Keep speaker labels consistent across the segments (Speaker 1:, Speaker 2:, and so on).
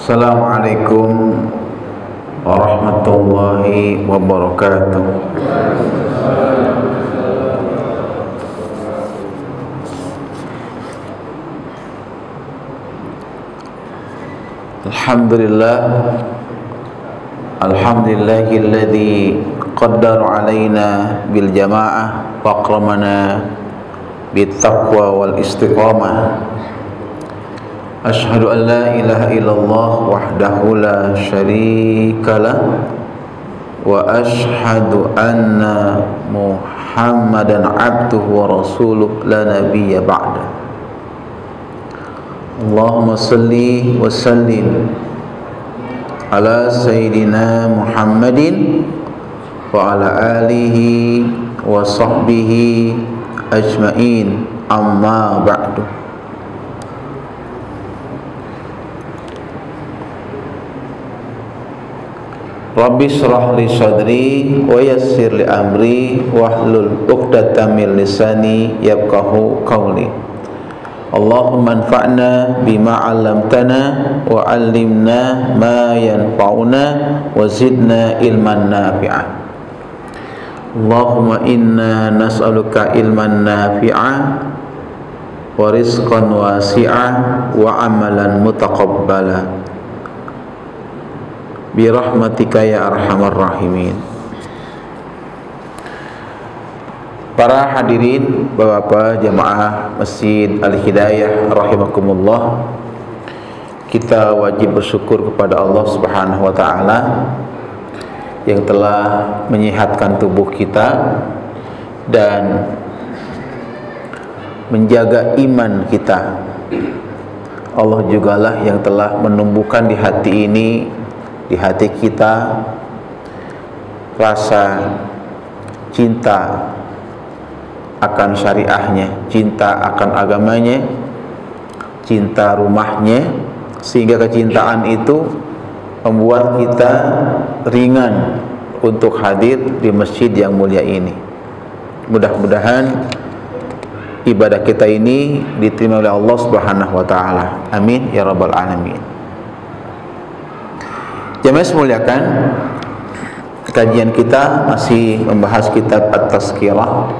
Speaker 1: Assalamualaikum warahmatullahi wabarakatuh. Alhamdulillahilladzi qaddara alaina bil jamaah wa akramana bit taqwa wal istiqamah. Asyhadu an la ilaha illallah wahdahu la syarikalah wa asyhadu anna Muhammadan abduhu wa rasuluh la nabiyya ba'da. Allahumma salli wa sallim ala sayyidina Muhammadin wa ala alihi wa sahbihi ajma'in, amma ba'du. Rabbi shrah li sadri wa yassir li amri wahlul 'uqdatam min lisani yafqahu qawli. Allahumma anfa'na bima 'allamtana wa 'allimna ma yanfa'una wa zidna ilman nafi'a. Allahumma inna nas'aluka ilman nafi'a wa rizqan wasi'a wa amalan mutaqabbala bi rahmatika ya arhamar rahimin. Para hadirin, Bapak-bapak jamaah Masjid Al-Hidayah rahimakumullah, kita wajib bersyukur kepada Allah Subhanahu wa taala yang telah menyehatkan tubuh kita dan menjaga iman kita. Allah jugalah yang telah menumbuhkan di hati ini, di hati kita, rasa cinta akan syariahnya, cinta akan agamanya, cinta rumahnya, sehingga kecintaan itu membuat kita ringan untuk hadir di masjid yang mulia ini. Mudah-mudahan ibadah kita ini diterima oleh Allah Subhanahu wa taala. Amin ya rabbal alamin. Jamaah semuliakan, kajian kita masih membahas kitab At-Tazkirah.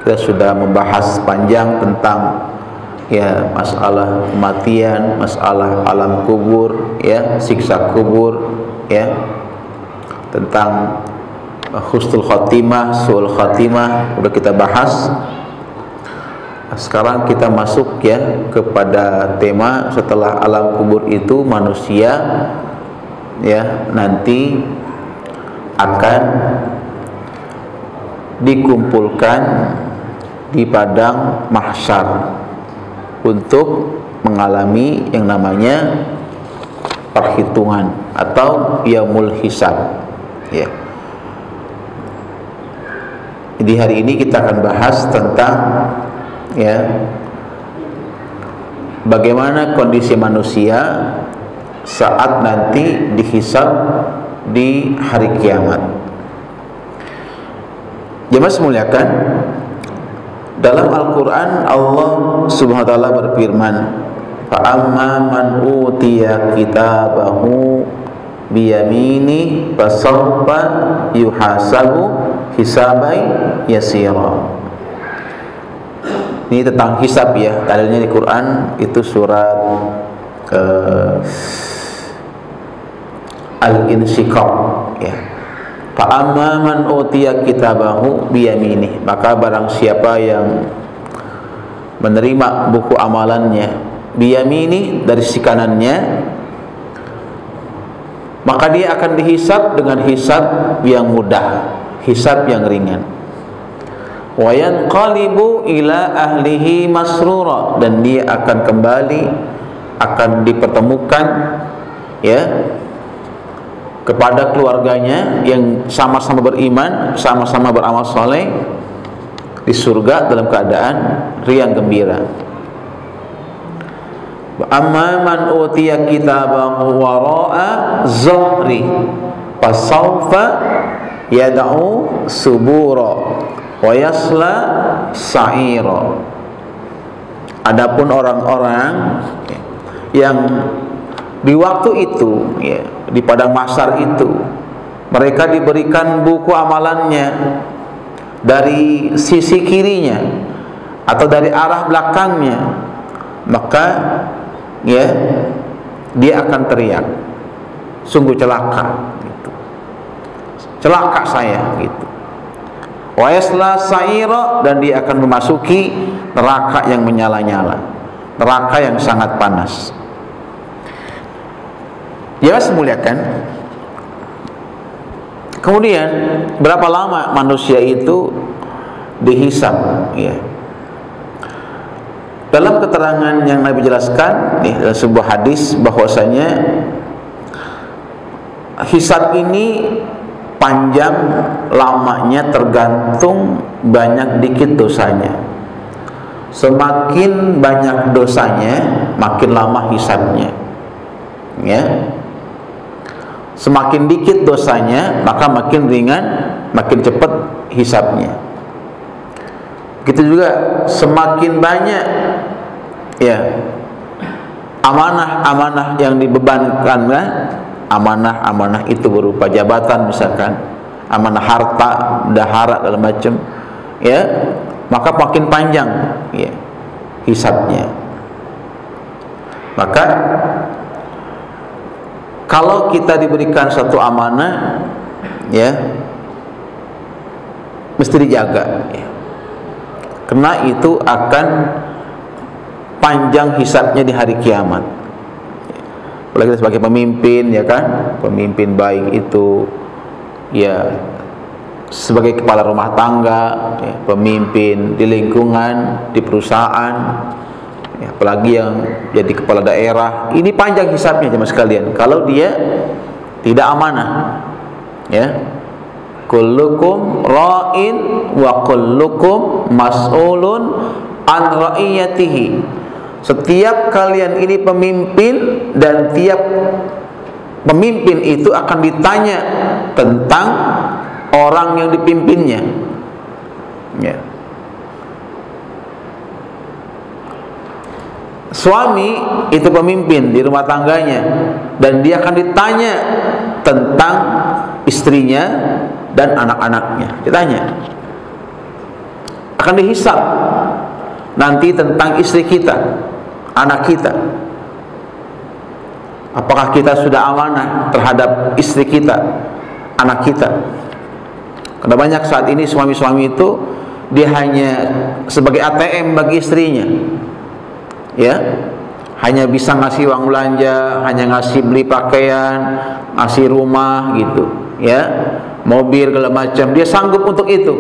Speaker 1: Kita sudah membahas panjang tentang masalah kematian, masalah alam kubur, siksa kubur, tentang husnul khatimah, su'ul khatimah udah kita bahas. Sekarang kita masuk kepada tema setelah alam kubur itu manusia nanti akan dikumpulkan di padang mahsyar untuk mengalami yang namanya perhitungan atau yaumul hisab. Jadi hari ini kita akan bahas tentang bagaimana kondisi manusia saat nanti dihisab di hari kiamat. Jemaah semuliakan, dalam Al-Quran Allah Subhanahu wa ta'ala berfirman, فَأَمَّا مَنْ أُوتِيَ كِتَابَهُ بِيَمِينِهِ فَسَوْفَ يُحَاسَبُ حِسَابًا يَسِيرًا. Ini tentang hisab dalilnya di Quran itu surat Al-Insyiqaq. Fa'amma man utiya kitabahu biyaminih, maka barang siapa yang menerima buku amalannya biyamini, dari sisi kanannya, maka dia akan dihisab dengan hisab yang mudah, hisab yang ringan. Wa yanqalibu ila ahlihi masrura, dan dia akan kembali, akan dipertemukan kepada keluarganya yang sama-sama beriman, sama-sama beramal soleh di surga dalam keadaan riang gembira. Amma man utiya kitabahu wara'a zahri fasawfa yad'u subura wa yasla sa'ira. Adapun orang-orang yang Di waktu itu, ya, di padang mahsyar itu, mereka diberikan buku amalannya dari sisi kirinya atau dari arah belakangnya, maka ya dia akan teriak, sungguh celaka gitu. Celaka saya gitu. Wa yasla sa'ira, dan dia akan memasuki neraka yang menyala-nyala, neraka yang sangat panas. Ya, semuliakan. Kemudian berapa lama manusia itu dihisab, ya. Dalam keterangan yang Nabi jelaskan dalam sebuah hadis bahwasanya hisab ini panjang lamanya tergantung banyak dikit dosanya. Semakin banyak dosanya, makin lama hisabnya, ya. Semakin dikit dosanya, maka makin ringan, makin cepat hisabnya. Begitu juga semakin banyak, ya, amanah-amanah yang dibebankan, amanah-amanah itu berupa jabatan misalkan, amanah harta, bendahara dalam macam, ya, maka makin panjang, ya, hisabnya. Maka kalau kita diberikan satu amanah, ya, mesti dijaga, ya. Karena itu akan panjang hisabnya di hari kiamat. Apalagi sebagai pemimpin, ya kan, pemimpin baik itu, ya, sebagai kepala rumah tangga, ya, pemimpin di lingkungan, di perusahaan, ya, apalagi yang jadi kepala daerah, ini panjang hisabnya jemaah sekalian. Kalau dia tidak amanah, ya, kullukum ra'in wa kullukum mas'ulun an ra'iyatihi. Setiap kalian ini pemimpin, dan tiap pemimpin itu akan ditanya tentang orang yang dipimpinnya, ya. Suami itu pemimpin di rumah tangganya, dan dia akan ditanya tentang istrinya dan anak-anaknya. Ditanya, akan dihisab nanti tentang istri kita, anak kita. Apakah kita sudah amanah terhadap istri kita, anak kita? Karena banyak saat ini suami-suami itu dia hanya sebagai ATM bagi istrinya, ya, hanya bisa ngasih uang belanja, hanya ngasih beli pakaian, ngasih rumah gitu, ya, mobil segala macam, dia sanggup untuk itu.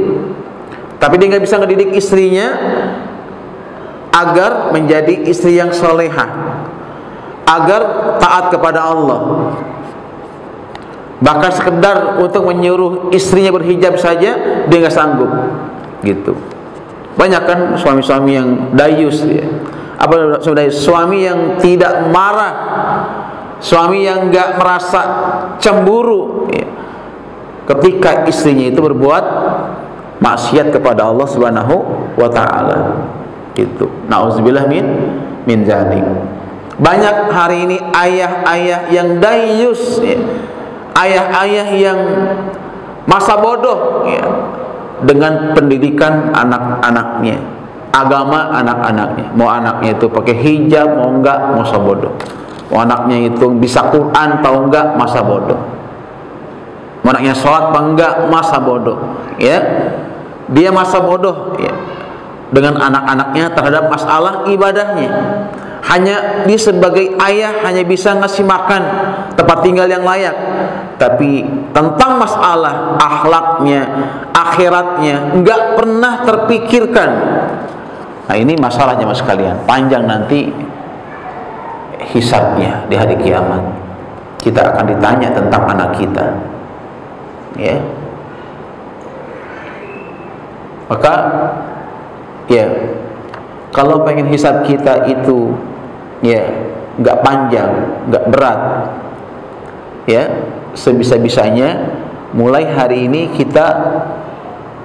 Speaker 1: Tapi dia nggak bisa ngedidik istrinya agar menjadi istri yang solehah, agar taat kepada Allah. Bahkan sekedar untuk menyuruh istrinya berhijab saja dia nggak sanggup, gitu. Banyak kan suami-suami yang dayus, ya. Apa suami yang tidak marah, suami yang nggak merasa cemburu, ya, ketika istrinya itu berbuat maksiat kepada Allah Subhanahu wa taala. Itu nauzubillah min zalik. Banyak hari ini ayah-ayah yang dayus, ya, ayah-ayah yang masa bodoh, ya, dengan pendidikan anak-anaknya, agama anak-anaknya. Mau anaknya itu pakai hijab, mau enggak, masa bodoh. Mau anaknya itu bisa Quran, tahu enggak, masa bodoh. Mau anaknya sholat, apa enggak, masa bodoh, ya. Dia masa bodoh, ya, dengan anak-anaknya terhadap masalah ibadahnya. Hanya dia sebagai ayah hanya bisa ngasih makan, tempat tinggal yang layak, tapi tentang masalah akhlaknya, akhiratnya enggak pernah terpikirkan. Nah, ini masalahnya mas sekalian, panjang nanti hisabnya di hari kiamat. Kita akan ditanya tentang anak kita, ya. Maka, ya, kalau pengen hisab kita itu, ya, nggak panjang, nggak berat, ya, sebisa-bisanya mulai hari ini kita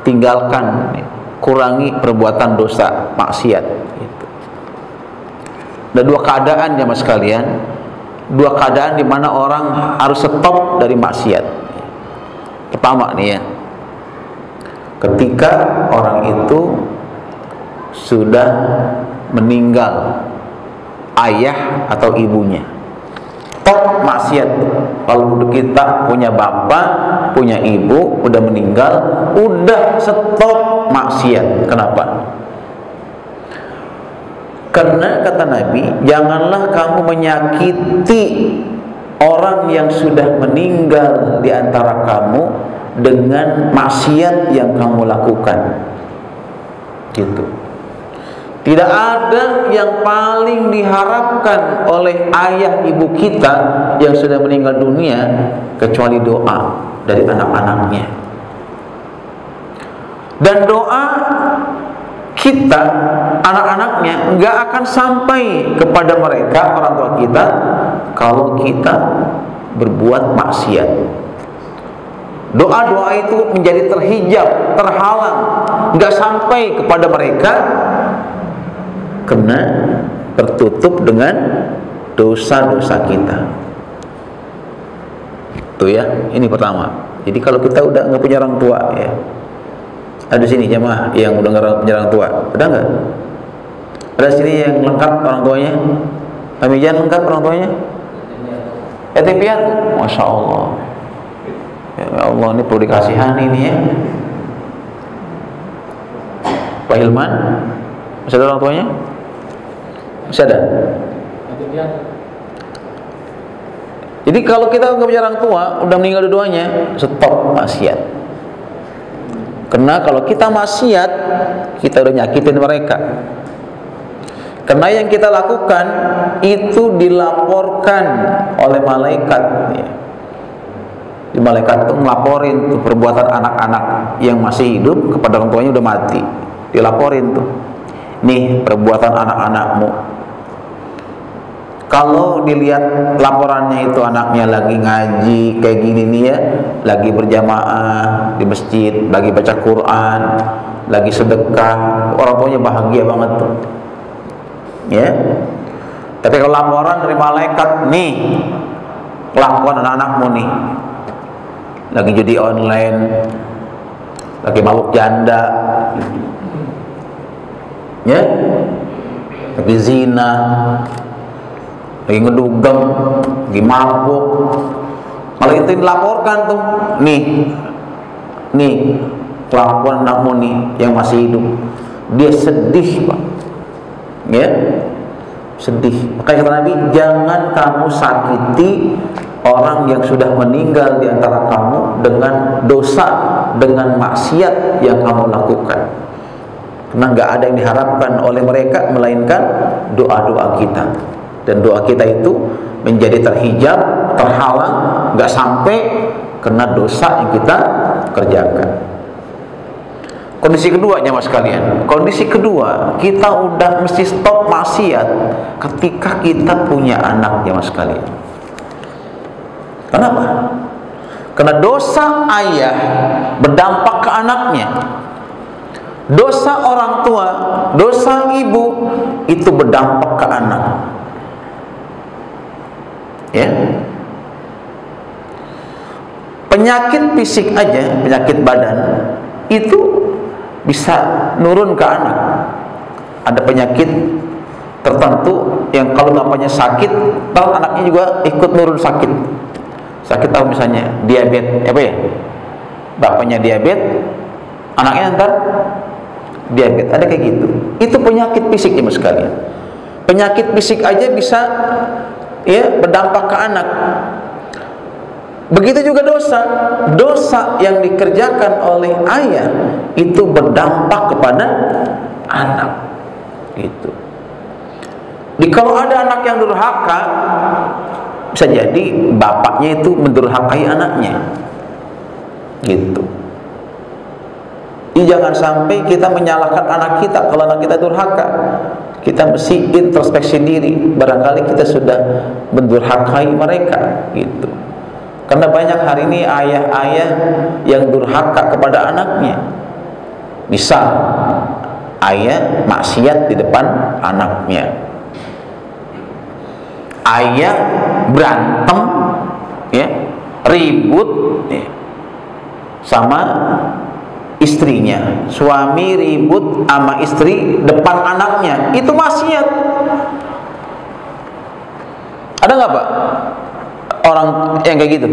Speaker 1: tinggalkan, kurangi perbuatan dosa, maksiat. Ada dua keadaan ya mas sekalian. dua keadaan di mana orang harus stop dari maksiat. Pertama nih ya, ketika orang itu sudah meninggal ayah atau ibunya, stop maksiat. Kalau kita punya bapak, punya ibu, udah meninggal, udah stop maksiat. Kenapa? Karena kata Nabi, janganlah kamu menyakiti orang yang sudah meninggal di antara kamu dengan maksiat yang kamu lakukan. Gitu. Tidak ada yang paling diharapkan oleh ayah ibu kita yang sudah meninggal dunia kecuali doa dari anak-anaknya. Dan doa kita, anak-anaknya, nggak akan sampai kepada mereka, orang tua kita, kalau kita berbuat maksiat. Doa-doa itu menjadi terhijab, terhalang, nggak sampai kepada mereka karena tertutup dengan dosa-dosa kita. Tuh ya, ini pertama. Jadi kalau kita udah nggak punya orang tua ya, ada sini jemaah yang udah nggak punya orang tua, ada nggak? Ada sini yang lengkap orang tuanya? Amijan lengkap orang tuanya? Yatim piatu, masya Allah. Ya Allah, ini perlu dikasihani ini ya. Pak Hilman, masih ada orang tuanya? Masih ada? Jadi kalau kita nggak punya orang tua, udah meninggal dua-duanya, stop maksiat. Karena kalau kita maksiat, kita udah nyakitin mereka. Karena yang kita lakukan itu dilaporkan oleh malaikat. Di malaikat itu ngelaporin tuh perbuatan anak-anak yang masih hidup kepada orang tuanya udah mati. Dilaporin tuh, nih perbuatan anak-anakmu. Kalau dilihat laporannya itu anaknya lagi ngaji kayak gini nih ya, lagi berjamaah di masjid, lagi baca Quran, lagi sedekah, orang tuanya bahagia banget tuh. Ya. Tapi kalau laporan dari malaikat, nih kelakuan anak-anakmu nih, lagi judi online, lagi mabuk janda, ya, lagi zina, lagi ngedugem, lagi mabuk, malah itu dilaporkan tuh, nih kelakuan anakmu nih yang masih hidup, dia sedih Pak, ya, sedih. Makanya kata Nabi, jangan kamu sakiti orang yang sudah meninggal di antara kamu dengan dosa, dengan maksiat yang kamu lakukan. Karena nggak ada yang diharapkan oleh mereka melainkan doa-doa kita. Dan doa kita itu menjadi terhijab, terhalang, nggak sampai kena dosa yang kita kerjakan. Kondisi kedua jemaah sekalian, kondisi kedua kita udah mesti stop maksiat ketika kita punya anak jemaah sekalian. Kenapa? Karena dosa ayah berdampak ke anaknya, dosa orang tua, dosa ibu itu berdampak ke anak. Ya, penyakit fisik aja, penyakit badan itu bisa nurun ke anak. Ada penyakit tertentu yang kalau bapaknya sakit, tahu anaknya juga ikut nurun sakit. Sakit tahu misalnya diabetes, apa ya? Bapaknya diabetes, anaknya ntar diabetes. Ada kayak gitu. Itu penyakit fisik ya mas sekalian. Penyakit fisik aja bisa ya berdampak ke anak. Begitu juga dosa yang dikerjakan oleh ayah itu berdampak kepada anak. Gitu. Jadi kalau ada anak yang durhaka, bisa jadi bapaknya itu mendurhakai anaknya. Gitu. Jadi jangan sampai kita menyalahkan anak kita kalau anak kita durhaka. Kita mesti introspeksi diri, barangkali kita sudah mendurhakai mereka, gitu. Karena banyak hari ini ayah-ayah yang durhaka kepada anaknya. Misal ayah maksiat di depan anaknya, ayah berantem, ya, ribut, ya, sama istrinya. Suami ribut sama istri depan anaknya, itu maksiat. Ada nggak Pak orang yang kayak gitu?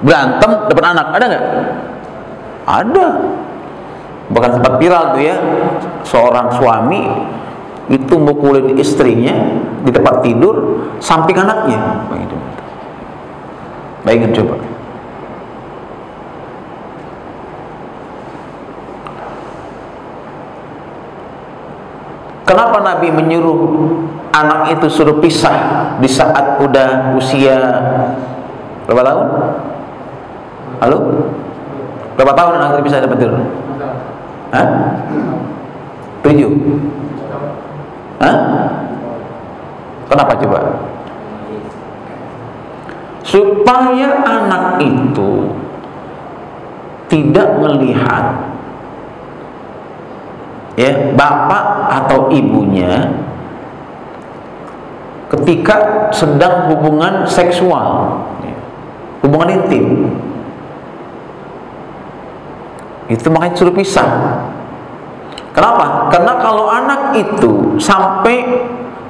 Speaker 1: Berantem depan anak, ada nggak? Ada. Bahkan sempat viral tuh ya, seorang suami itu mukulin istrinya di tempat tidur samping anaknya. Begitu. Bayangin coba. Kenapa Nabi menyuruh anak itu suruh pisah di saat udah usia berapa tahun? Halo? Berapa tahun anak itu bisa dapat tidur? Hah? 7? Hah? Kenapa coba? Supaya anak itu tidak melihat, ya, bapak atau ibunya ketika sedang hubungan seksual, hubungan intim. Itu makanya suruh pisah. Kenapa? Karena kalau anak itu sampai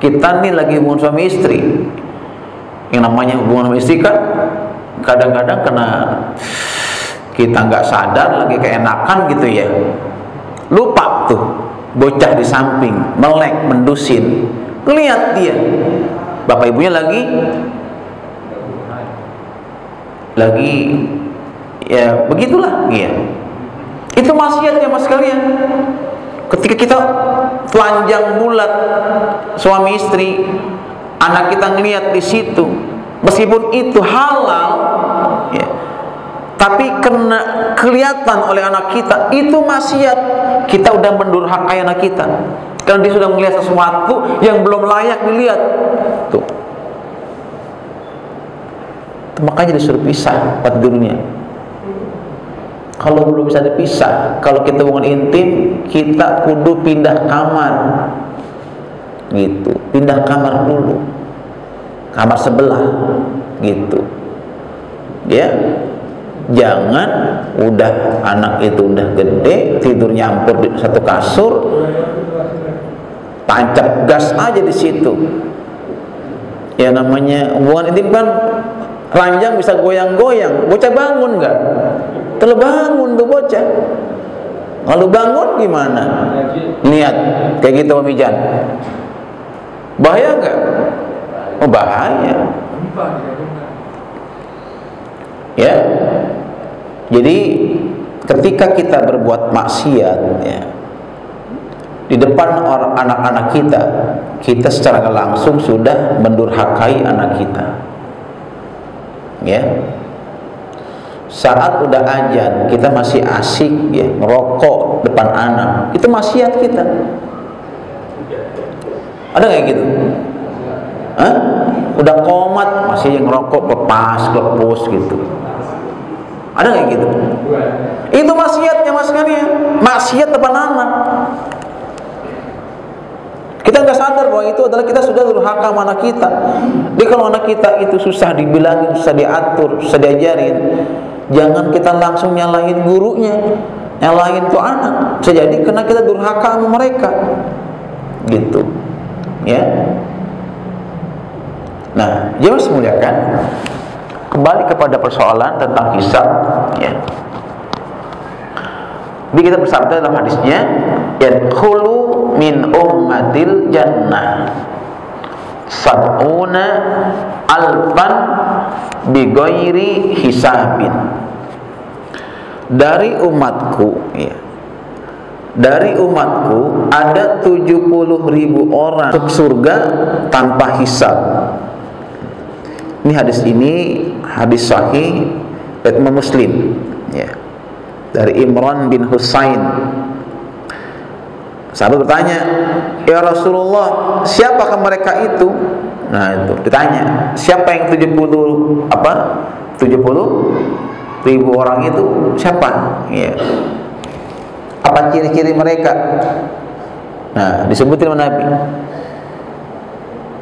Speaker 1: kita nih lagi hubungan suami istri, yang namanya hubungan suami istri kan kadang-kadang kena kita nggak sadar lagi keenakan gitu ya, lupa tuh bocah di samping melek mendusin, lihat dia bapak ibunya lagi ya begitulah ya. Itu maksiat ya mas sekalian. Ketika kita telanjang bulat suami istri, anak kita ngelihat di situ, meskipun itu halal, ya, tapi kena kelihatan oleh anak kita, itu maksiat. Kita udah mendurhakai anak kita, karena dia sudah melihat sesuatu yang belum layak dilihat. Tuh. Makanya disuruh pisah tempat tidurnya. Kalau belum bisa dipisah, kalau kita hubungan intim, kita kudu pindah kamar, gitu. Pindah kamar dulu, kamar sebelah, gitu. Ya, jangan udah anak itu udah gede, tidur nyampur di satu kasur, tancap gas aja di situ. Ya namanya hubungan intim kan, ranjang bisa goyang-goyang, bocah bangun nggak? Kalau bangun tuh bocah, lalu bangun gimana? Lihat kayak gitu Om Ijan, bahaya nggak? Oh bahaya. Ya, jadi ketika kita berbuat maksiat, ya, di depan orang anak-anak kita, kita secara langsung sudah mendurhakai anak kita. Ya. Saat udah azan kita masih asik ya merokok depan anak, itu maksiat kita. Ada kayak gitu? Hah? Udah komat masih yang ngerokok lepas gitu. Ada kayak gitu? Itu maksiatnya mas sekalian, maksiat depan anak. Kita nggak sadar bahwa itu adalah kita sudah durhaka sama anak kita. Jadi kalau anak kita itu susah dibilangin, susah diatur, susah diajarin, jangan kita langsung nyalahin gurunya, nyalahin tuh anak. Bisa jadi karena kita durhaka sama mereka, gitu, ya. Nah, jemaah semuliakan, kembali kepada persoalan tentang hisab, ya. Jadi kita bersabda dalam hadisnya, yadkhulu min ummatil jannah sab'una alfan bighairi hisabin. Dari umatku, ya, dari umatku ada 70.000 orang masuk surga tanpa hisab. Ini hadis sahih Imam Muslim, ya, dari Imran bin Husain. Sahabat bertanya, ya Rasulullah, siapakah mereka itu? Nah itu ditanya, siapa yang 70.000 orang itu? Siapa? Ya. Apa ciri-ciri mereka? Nah disebutin oleh Nabi,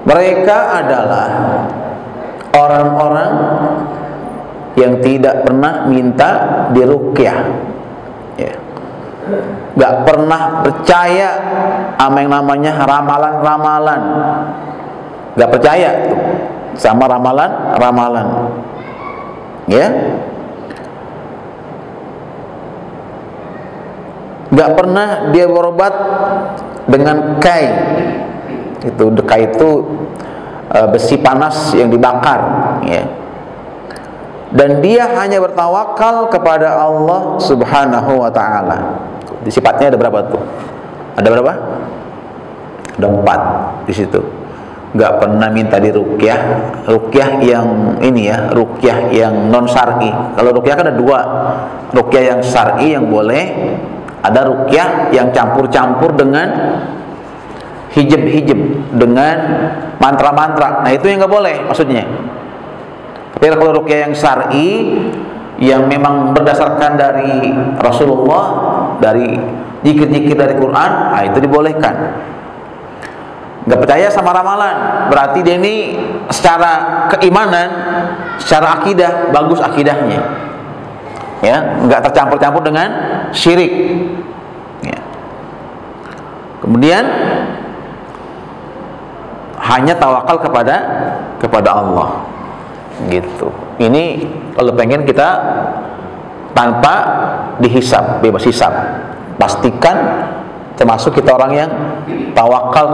Speaker 1: mereka adalah orang-orang yang tidak pernah minta diruqyah, ya, nggak pernah percaya sama yang namanya ramalan-ramalan, nggak percaya tuh sama ramalan-ramalan, ya, nggak pernah dia berobat dengan kai. Itu kai itu besi panas yang dibakar, ya. Dan dia hanya bertawakal kepada Allah Subhanahu wa ta'ala. Di sifatnya ada berapa tuh? Ada berapa? Ada 4 di situ. Nggak pernah minta diruqyah. Ruqyah yang ini ya, ruqyah yang non syar'i. Kalau ruqyah kan ada 2. Ruqyah yang syar'i yang boleh, ada ruqyah yang campur-campur dengan hijab-hijab, dengan mantra-mantra. Nah, itu yang nggak boleh maksudnya. Tapi kalau ruqyah yang syar'i yang memang berdasarkan dari Rasulullah, dari zikir-zikir dari Quran, nah itu dibolehkan. Nggak percaya sama ramalan, berarti dia ini secara keimanan, secara akidah bagus akidahnya, ya, nggak tercampur-campur dengan syirik, ya. Kemudian hanya tawakal kepada Allah, gitu. Ini kalau pengen kita tanpa dihisab, bebas hisab, pastikan termasuk kita orang yang tawakal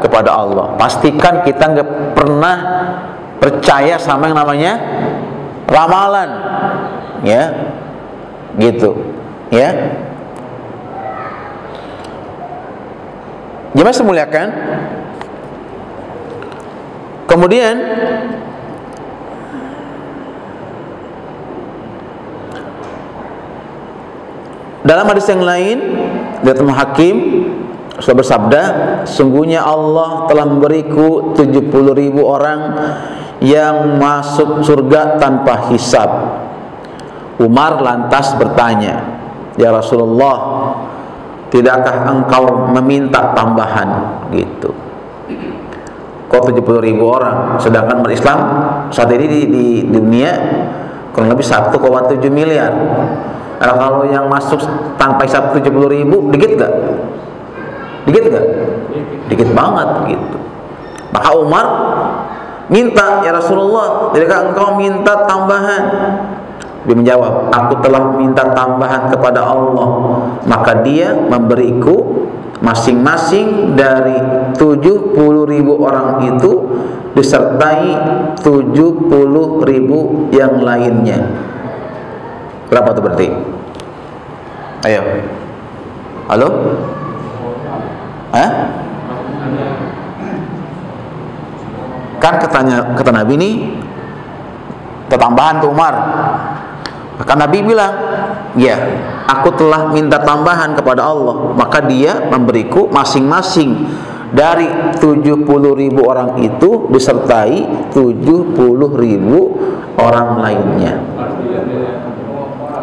Speaker 1: kepada Allah. Pastikan kita nggak pernah percaya sama yang namanya ramalan, ya, gitu, ya. Jemaah semuliakan. Kemudian dalam hadis yang lain dari Hakim sudah bersabda, sungguhnya Allah telah memberiku 70.000 orang yang masuk surga tanpa hisab. Umar lantas bertanya, ya Rasulullah, tidakkah engkau meminta tambahan? Gitu. Kok 70.000 orang, sedangkan umat Islam saat ini di dunia kurang lebih 1,7 miliar. Nah, kalau yang masuk tanpa hisab 70.000, dikit gak? Dikit gak? Dikit banget, gitu. Maka Umar minta, ya Rasulullah, tidakkah engkau minta tambahan? Dia menjawab, aku telah minta tambahan kepada Allah, maka dia memberiku masing-masing dari 70.000 orang itu disertai 70.000 yang lainnya. Berapa itu berarti? Ayo. Halo? Hah? Kan kata Nabi ini tambahan tuh Umar. Maka Nabi bilang, ya, aku telah minta tambahan kepada Allah, maka dia memberiku masing-masing dari 70.000 orang itu disertai 70.000 orang lainnya.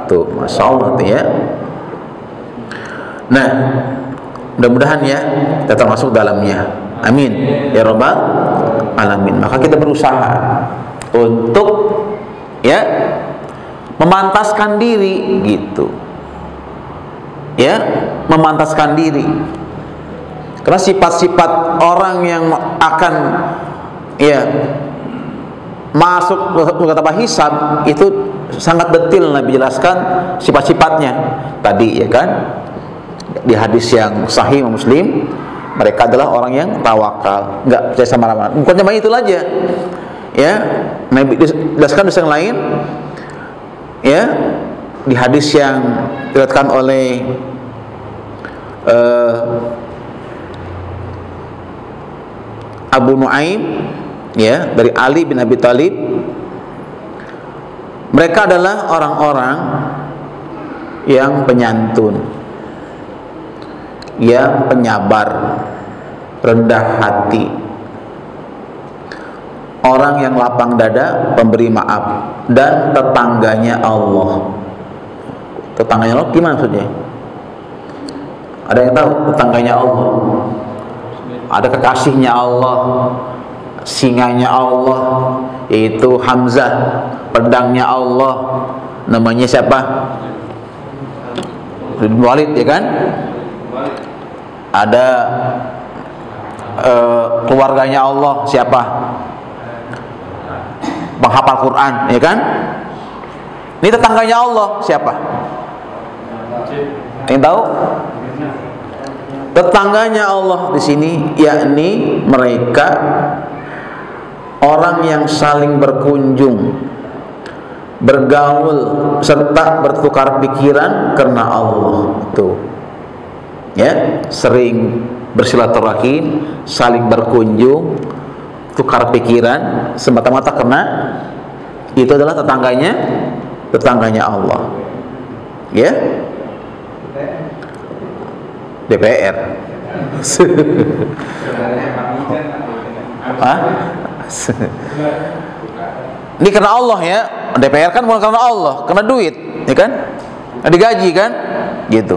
Speaker 1: Tuh, Masya Allah tuh ya. Nah, mudah-mudahan ya kita termasuk dalamnya. Amin ya Rabbal Alamin. Maka kita berusaha untuk ya memantaskan diri, gitu, ya, memantaskan diri. Karena sifat-sifat orang yang akan ya masuk ke tanpa hisab itu sangat detail Nabi jelaskan sifat-sifatnya tadi, ya kan, di hadis yang sahih Muslim. Mereka adalah orang yang tawakal, nggak percaya sama ramalan. Bukan cuma itu aja, ya. Nabi jelaskan hadis yang lain, ya, di hadis yang diriwayatkan oleh Abu Nuaim, ya, dari Ali bin Abi Thalib. Mereka adalah orang-orang yang penyantun, yang penyabar, rendah hati, orang yang lapang dada, pemberi maaf, dan tetangganya Allah. Tetangganya Allah gimana maksudnya? Ada yang tahu tetangganya Allah? Ada kekasihnya Allah, singanya Allah, yaitu Hamzah. Pedangnya Allah, namanya siapa? Khalid bin Walid, ya kan? Ada keluarganya Allah, siapa? Penghafal Quran, ya kan? Ini tetangganya Allah, siapa? Yang tahu? Tetangganya Allah di sini yakni mereka orang yang saling berkunjung, bergaul serta bertukar pikiran karena Allah. Tuh. Ya, sering bersilaturahim, saling berkunjung, tukar pikiran semata-mata karena itu adalah tetangganya Allah. Ya. DPR. Hah? Ini karena Allah ya. DPR kan bukan karena Allah, karena duit, ya kan? Digaji kan? Gitu.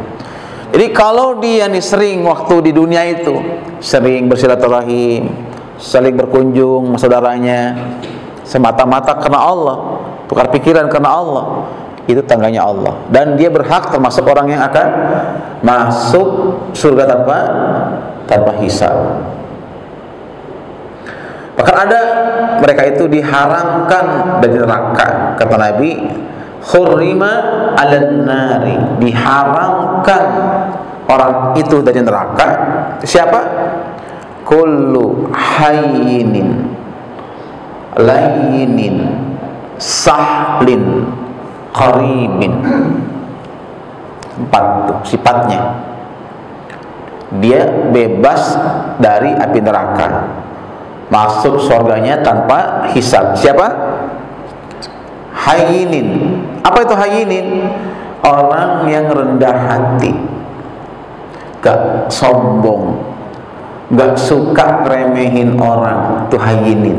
Speaker 1: Jadi kalau dia nih sering waktu di dunia itu sering bersilaturahim, saling berkunjung sama saudaranya semata-mata karena Allah, tukar pikiran karena Allah, itu tangganya Allah, dan dia berhak termasuk orang yang akan masuk surga tanpa hisab. Bahkan ada mereka itu diharamkan dari neraka, kata Nabi, khurrima 'alan nari, diharamkan orang itu dari neraka. Siapa? Kullu hayyinin layyinin sahlin qaribin. 4 tuh sifatnya. Dia bebas dari api neraka, masuk surganya tanpa hisab. Siapa? Hayyinin. Apa itu hayyinin? Orang yang rendah hati, gak sombong, gak suka remehin orang, itu hayyinin.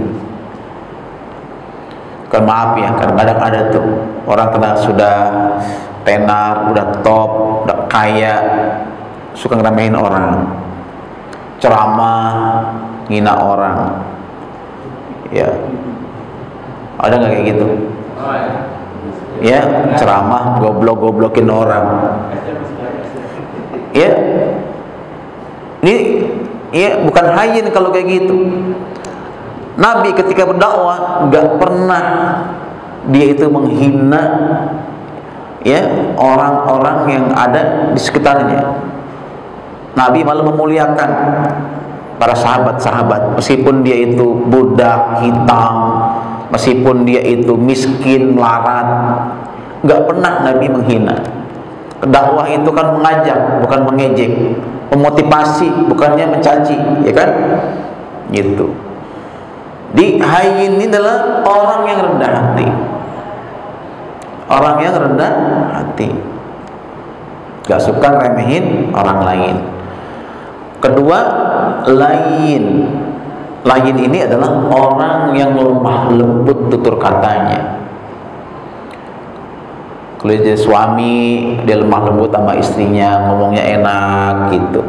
Speaker 1: Kan maaf ya, kadang-kadang ada tuh orang kena sudah tenar, udah top, udah kaya, suka ngeremehin orang, ceramah, ngina orang. Ya, ada nggak kayak gitu? Ya, ceramah, goblok-goblokin orang. Ya, ini ya bukan hayyin kalau kayak gitu. Nabi ketika berdakwah nggak pernah dia itu menghina ya orang-orang yang ada di sekitarnya. Nabi malah memuliakan para sahabat-sahabat, meskipun dia itu budak hitam, meskipun dia itu miskin melarat, nggak pernah Nabi menghina. Dakwah itu kan mengajak, bukan mengejek, memotivasi, bukannya mencaci, ya kan? Gitu. Di hayyin ini adalah orang yang rendah hati, orang yang rendah hati, gak suka remehin orang lain. Kedua, lain. Lain ini adalah orang yang lemah lembut tutur katanya. Kalau dia suami, dia lemah lembut sama istrinya, ngomongnya enak gitu,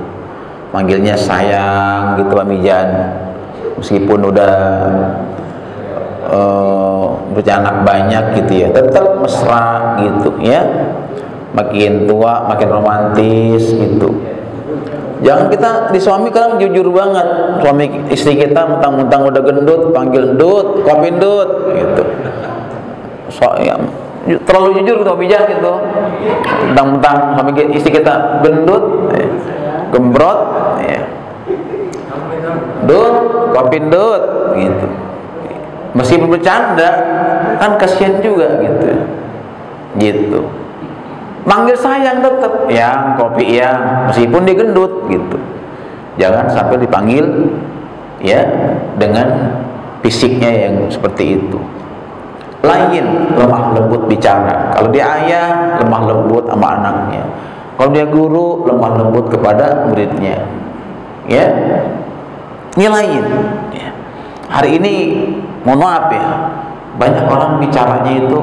Speaker 1: manggilnya sayang gitu, Pak Mijan. Meskipun udah punya anak banyak gitu ya, tetap mesra gitu ya. Makin tua makin romantis gitu. Jangan kita di suami kan jujur banget. Suami istri kita mentang-mentang udah gendut, panggil ndut, kopi ndut gitu. So, ya, terlalu jujur gitu, bijak gitu. Mentang-mentang suami istri kita gendut, gembrot, ya. Ndut, kopi ndut gitu. Meskipun bercanda kan kasihan juga gitu. Gitu. Manggil sayang tetap, yang kopi yang, meskipun dia gendut gitu. Jangan sampai dipanggil ya dengan fisiknya yang seperti itu. Lain, lemah lembut bicara. Kalau dia ayah, lemah lembut sama anaknya. Kalau dia guru, lemah lembut kepada muridnya. Ya, ini lain. Ya. Hari ini, mohon maaf ya, banyak orang bicaranya itu,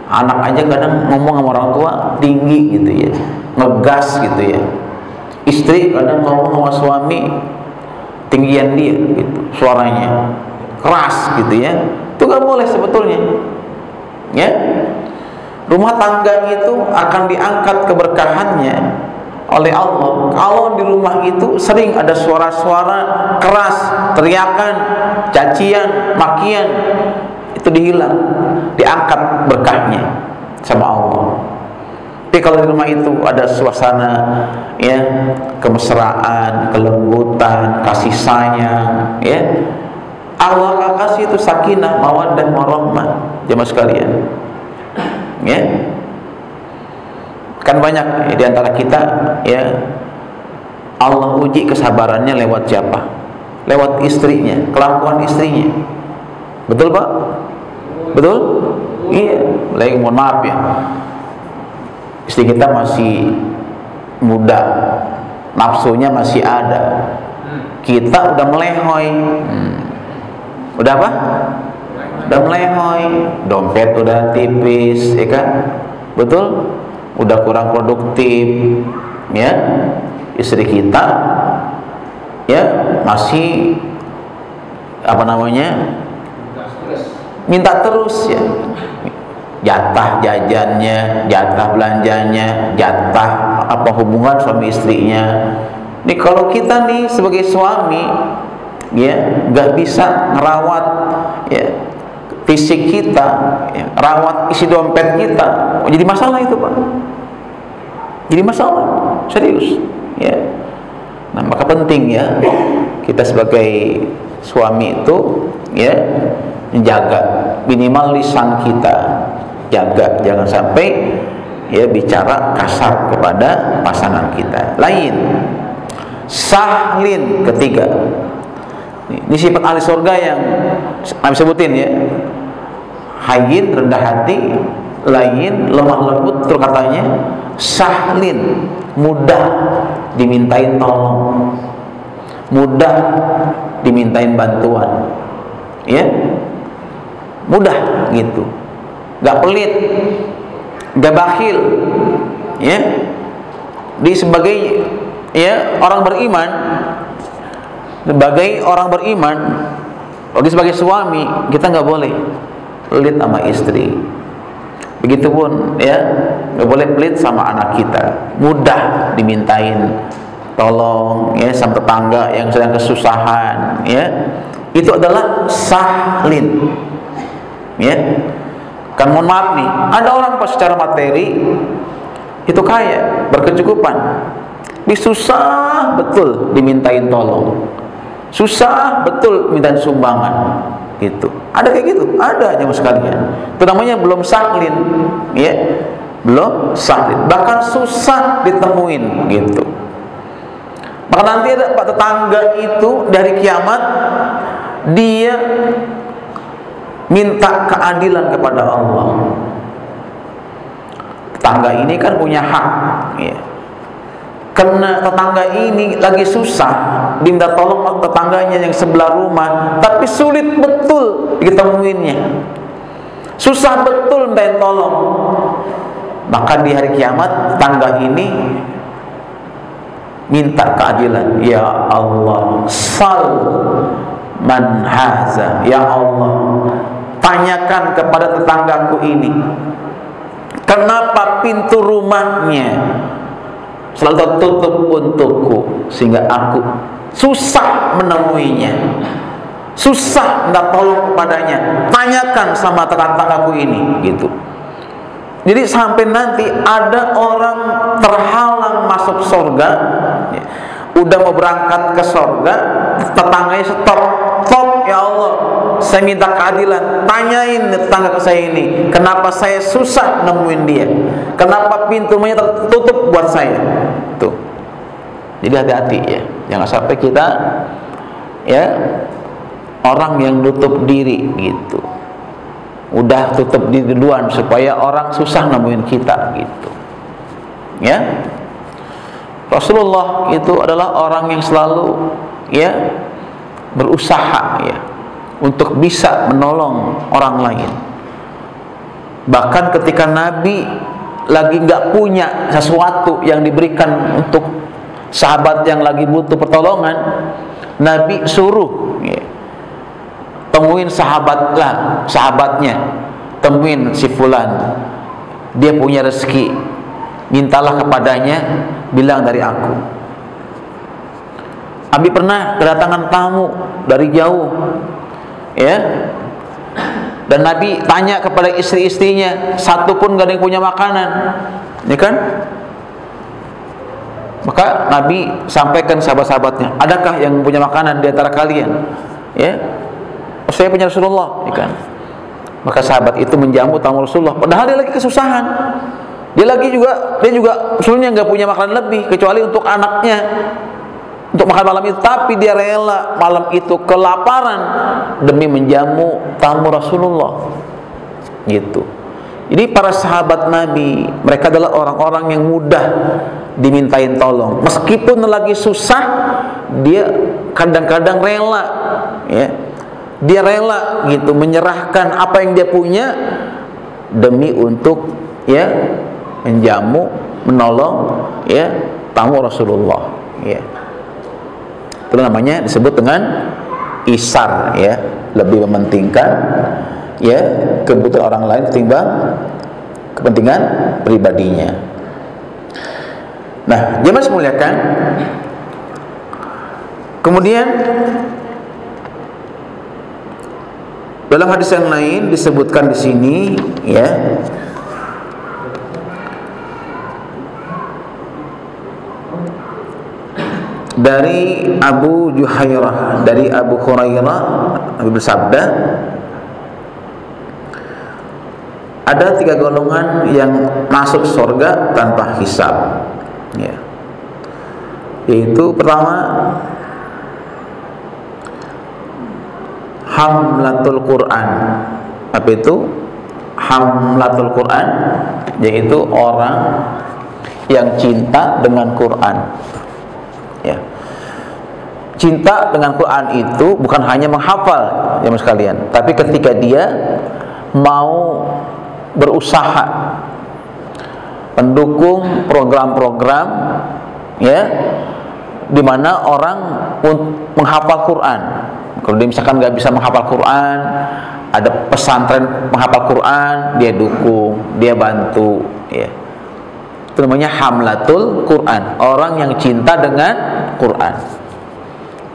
Speaker 1: anak aja kadang ngomong sama orang tua tinggi gitu ya, ngegas gitu ya. Istri kadang ngomong sama suami tinggian dia gitu, suaranya keras gitu ya, itu nggak boleh sebetulnya ya. Rumah tangga itu akan diangkat keberkahannya oleh Allah kalau di rumah itu sering ada suara-suara keras, teriakan, cacian, makian, itu dihilang, diangkat berkahnya sama Allah. Tapi kalau di rumah itu ada suasana ya kemesraan, kelembutan, kasih sayang, ya Allah akan kasih itu sakinah, mawaddah, warahmah, jemaah sekalian. Ya, kan banyak ya, di antara kita ya Allah uji kesabarannya lewat siapa? Lewat istrinya, kelakuan istrinya. Betul Pak? Betul? Iya. Lagi mohon maaf ya, istri kita masih muda, nafsunya masih ada, kita udah melehoi. Udah apa? Udah melehoi, dompet udah tipis, ya kan? Betul? Udah kurang produktif, ya. Istri kita ya masih apa namanya? Minta terus ya. Jatah jajannya, jatah belanjanya, jatah apa hubungan suami istrinya. Nih kalau kita nih sebagai suami ya nggak bisa ngerawat ya fisik kita, ya, rawat isi dompet kita, jadi masalah itu Pak. Jadi masalah serius ya. Nah maka penting ya kita sebagai suami itu ya menjaga minimal lisan kita, jaga jangan sampai ya bicara kasar kepada pasangan kita. Lain sahlin, ketiga, ini sifat ahli surga yang Nabi sebutin ya, hayyin, rendah hati, lain, lemah lembut, terus katanya sahlin, mudah dimintain tolong, mudah dimintain bantuan, ya mudah gitu, gak pelit, gak bakhil, ya. Di sebagai ya orang beriman, sebagai orang beriman, bagi sebagai suami kita nggak boleh pelit sama istri. Begitupun ya nggak boleh pelit sama anak kita, mudah dimintain tolong ya sama tetangga yang sedang kesusahan, ya itu adalah sahlin. Ya, kan mohon maaf nih, ada orang pas secara materi itu kaya, berkecukupan, tapi susah betul dimintain tolong, susah betul mintain sumbangan, gitu. Ada kayak gitu, ada jemaah sekalian. Itu namanya belum sahlin, ya, belum sahlin, bahkan susah ditemuin, gitu. Maka nanti ada pak tetangga itu dari kiamat dia minta keadilan kepada Allah. Tetangga ini kan punya hak ya. Karena tetangga ini lagi susah, minta tolong tetangganya yang sebelah rumah, tapi sulit betul ditemuinnya, susah betul minta tolong. Maka di hari kiamat tetangga ini minta keadilan, ya Allah, sal man haza, ya Allah, tanyakan kepada tetanggaku ini kenapa pintu rumahnya selalu tertutup untukku sehingga aku susah menemuinya, susah minta tolong kepadanya. Tanyakan sama tetanggaku ini, gitu. Jadi sampai nanti ada orang terhalang masuk surga ya, udah mau berangkat ke surga, tetangganya stop, ya Allah, saya minta keadilan, tanyain tetangga ke saya ini kenapa saya susah nemuin dia, kenapa pintunya tertutup buat saya. Tuh, jadi hati-hati ya, jangan sampai kita ya orang yang nutup diri gitu, udah tutup diri duluan supaya orang susah nemuin kita gitu ya. Rasulullah itu adalah orang yang selalu ya berusaha ya untuk bisa menolong orang lain. Bahkan ketika Nabi lagi nggak punya sesuatu yang diberikan untuk sahabat yang lagi butuh pertolongan, Nabi suruh, ya, temuin sahabatnya, temuin si fulan, dia punya rezeki, mintalah kepadanya, bilang dari aku. Abi pernah kedatangan tamu dari jauh, ya, dan Nabi tanya kepada istri-istrinya, satu pun gak ada yang punya makanan, ya kan? Maka Nabi sampaikan sahabat-sahabatnya, adakah yang punya makanan di antara kalian? Ya, oh, saya punya Rasulullah, ya kan? Maka sahabat itu menjamu tamu Rasulullah, padahal dia lagi kesusahan. Dia juga sebenarnya nggak punya makanan lebih kecuali untuk anaknya, untuk makan malam itu. Tapi dia rela malam itu kelaparan demi menjamu tamu Rasulullah, gitu. Jadi para sahabat Nabi, mereka adalah orang-orang yang mudah dimintain tolong. Meskipun lagi susah, dia kadang-kadang rela, ya. Dia rela gitu menyerahkan apa yang dia punya demi untuk, ya, menjamu, menolong, ya, tamu Rasulullah, ya. Itu namanya disebut dengan isar, ya, lebih mementingkan, ya, kebutuhan orang lain ketimbang kepentingan pribadinya. Nah, jemaah semuliakan, kemudian dalam hadis yang lain disebutkan di sini, ya, dari Abu Juhairah, dari Abu Hurairah, Nabi bersabda, ada 3 golongan yang masuk surga tanpa hisab, ya. Yaitu pertama, hamlatul Quran. Apa itu hamlatul Quran? Yaitu orang yang cinta dengan Quran, ya. Cinta dengan Quran itu bukan hanya menghafal, ya mas kalian, tapi ketika dia mau berusaha mendukung program-program, ya, di mana orang menghafal Quran. Kalau dia misalkan nggak bisa menghafal Quran, ada pesantren menghafal Quran, dia dukung, dia bantu, ya. Itu namanya hamlatul Quran, orang yang cinta dengan Quran.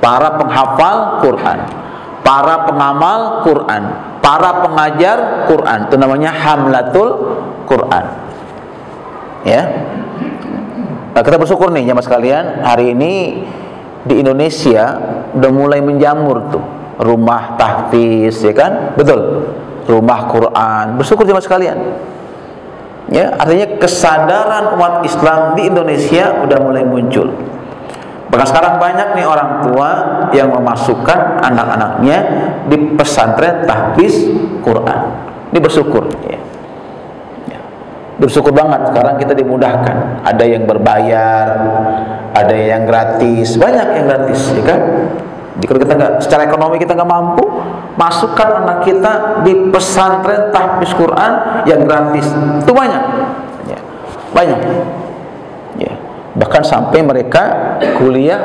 Speaker 1: Para penghafal Quran, para pengamal Quran, para pengajar Quran, itu namanya hamlatul Quran, ya. Nah, kita bersyukur nih jemaah sekalian, hari ini di Indonesia udah mulai menjamur tuh rumah tahfiz, ya kan? Betul, rumah Quran. Bersyukur jemaah sekalian, ya, artinya kesadaran umat Islam di Indonesia udah mulai muncul. Bahkan sekarang banyak nih orang tua yang memasukkan anak-anaknya di pesantren tahfiz Quran. Ini bersyukur, ya. Bersyukur banget sekarang kita dimudahkan. Ada yang berbayar, ada yang gratis, banyak yang gratis, ya kan? Jika kita nggak, secara ekonomi kita nggak mampu, masukkan anak kita di pesantren tahfiz Quran yang gratis. Itu banyak, ya. Banyak, ya. Bahkan sampai mereka kuliah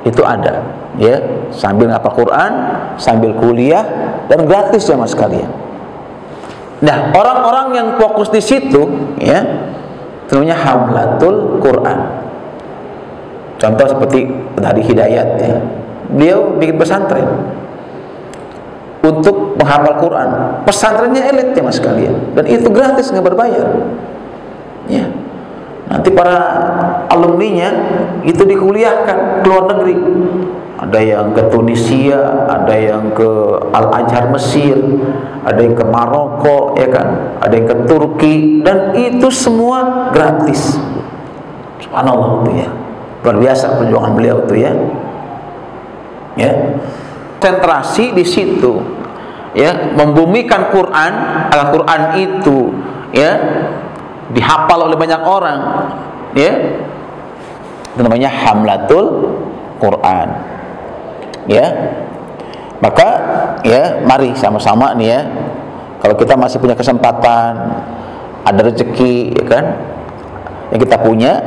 Speaker 1: itu ada, ya, sambil ngapal Quran, sambil kuliah, dan gratis ya mas sekalian. Nah, orang-orang yang fokus di situ, ya, namanya hamlatul Quran. Contoh seperti tadi Hidayat, ya, beliau bikin pesantren untuk menghafal Quran. Pesantrennya elit ya mas sekalian, dan itu gratis, nggak berbayar, ya. Nanti para alumninya itu dikuliahkan ke luar negeri. Ada yang ke Tunisia, ada yang ke Al-Azhar Mesir, ada yang ke Maroko, ya kan, ada yang ke Turki, dan itu semua gratis. Subhanallah itu, ya. Luar biasa perjuangan beliau itu, ya. Ya. Konsentrasi di situ, ya, membumikan Quran agar Quran itu, ya, dihafal oleh banyak orang, ya. Itu namanya hamlatul Quran, ya. Maka, ya, mari sama-sama nih, ya, kalau kita masih punya kesempatan, ada rezeki, ya kan, yang kita punya,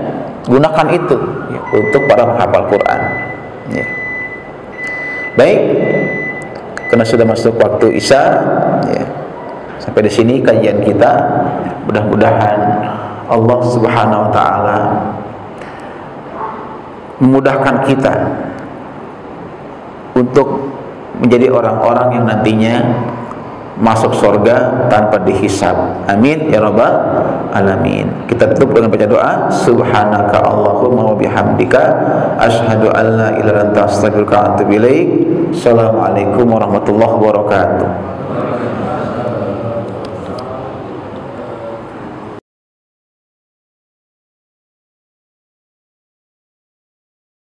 Speaker 1: gunakan itu, ya, untuk para penghafal Quran, ya. Baik, karena sudah masuk waktu Isya, ya. Sampai di sini kajian kita. Mudah-mudahan Allah Subhanahu wa taala memudahkan kita untuk menjadi orang-orang yang nantinya masuk surga tanpa dihisab. Amin ya rabbal alamin. Kita tutup dengan baca doa. Subhanaka Allahumma wa bihamdika asyhadu an la ilaha illa anta astaghfiruka wa atubu ilaik. Assalamualaikum warahmatullahi wabarakatuh.